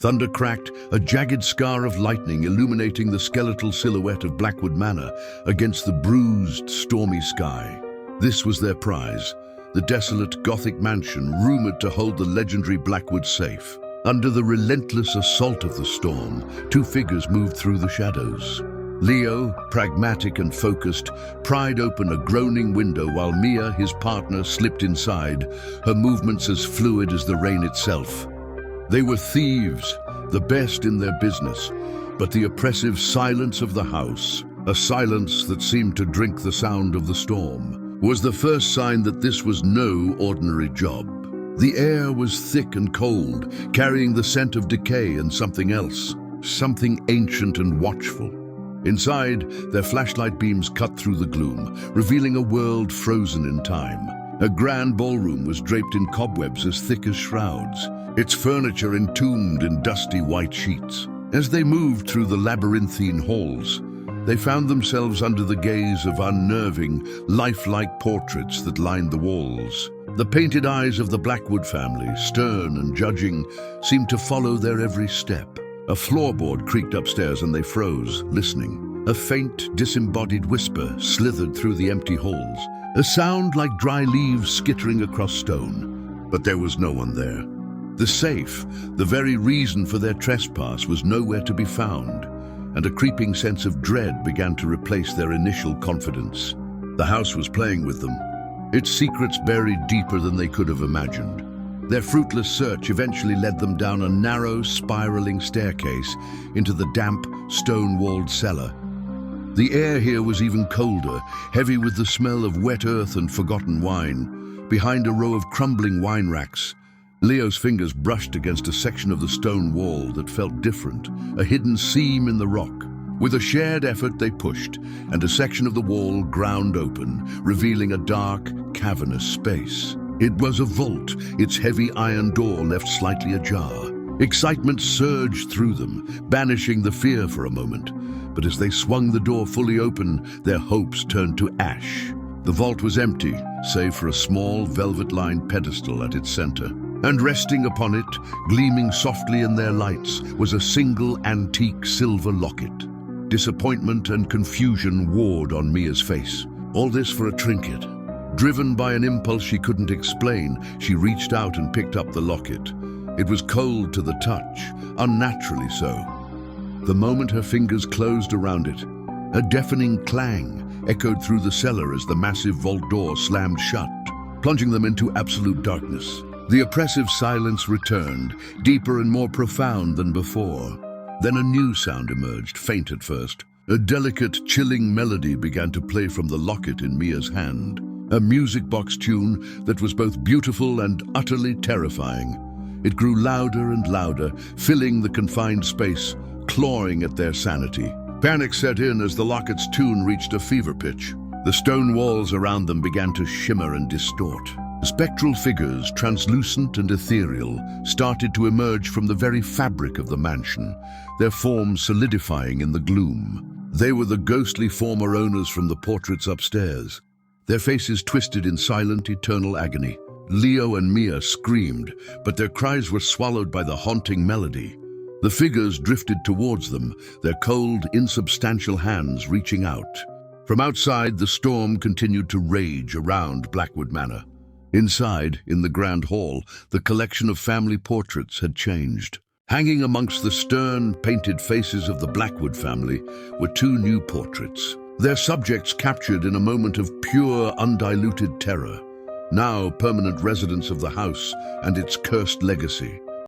Thunder cracked, a jagged scar of lightning illuminating the skeletal silhouette of Blackwood Manor against the bruised, stormy sky. This was their prize, the desolate Gothic mansion rumored to hold the legendary Blackwood safe. Under the relentless assault of the storm, two figures moved through the shadows. Leo, pragmatic and focused, pried open a groaning window while Mia, his partner, slipped inside, her movements as fluid as the rain itself. They were thieves, the best in their business, but the oppressive silence of the house, a silence that seemed to drink the sound of the storm, was the first sign that this was no ordinary job. The air was thick and cold, carrying the scent of decay and something else, something ancient and watchful. Inside, their flashlight beams cut through the gloom, revealing a world frozen in time. A grand ballroom was draped in cobwebs as thick as shrouds, its furniture entombed in dusty white sheets. As they moved through the labyrinthine halls, they found themselves under the gaze of unnerving, lifelike portraits that lined the walls. The painted eyes of the Blackwood family, stern and judging, seemed to follow their every step. A floorboard creaked upstairs and they froze, listening. A faint, disembodied whisper slithered through the empty halls, a sound like dry leaves skittering across stone. But there was no one there. The safe, the very reason for their trespass, was nowhere to be found, and a creeping sense of dread began to replace their initial confidence. The house was playing with them, its secrets buried deeper than they could have imagined. Their fruitless search eventually led them down a narrow, spiraling staircase into the damp, stone-walled cellar. The air here was even colder, heavy with the smell of wet earth and forgotten wine. Behind a row of crumbling wine racks, Leo's fingers brushed against a section of the stone wall that felt different, a hidden seam in the rock. With a shared effort, they pushed, and a section of the wall ground open, revealing a dark, cavernous space. It was a vault, its heavy iron door left slightly ajar. Excitement surged through them, banishing the fear for a moment. But as they swung the door fully open, their hopes turned to ash. The vault was empty, save for a small, velvet-lined pedestal at its center. And resting upon it, gleaming softly in their lights, was a single antique silver locket. Disappointment and confusion warred on Mia's face. All this for a trinket. Driven by an impulse she couldn't explain, she reached out and picked up the locket. It was cold to the touch, unnaturally so. The moment her fingers closed around it, a deafening clang echoed through the cellar as the massive vault door slammed shut, plunging them into absolute darkness. The oppressive silence returned, deeper and more profound than before. Then a new sound emerged, faint at first. A delicate, chilling melody began to play from the locket in Mia's hand. A music box tune that was both beautiful and utterly terrifying. It grew louder and louder, filling the confined space, clawing at their sanity. Panic set in as the locket's tune reached a fever pitch. The stone walls around them began to shimmer and distort. Spectral figures, translucent and ethereal, started to emerge from the very fabric of the mansion, their forms solidifying in the gloom. They were the ghostly former owners from the portraits upstairs, their faces twisted in silent, eternal agony. Leo and Mia screamed, but their cries were swallowed by the haunting melody. The figures drifted towards them, their cold, insubstantial hands reaching out. From outside, the storm continued to rage around Blackwood Manor. Inside, in the grand hall, the collection of family portraits had changed. Hanging amongst the stern, painted faces of the Blackwood family were two new portraits, their subjects captured in a moment of pure, undiluted terror, now permanent residents of the house and its cursed legacy.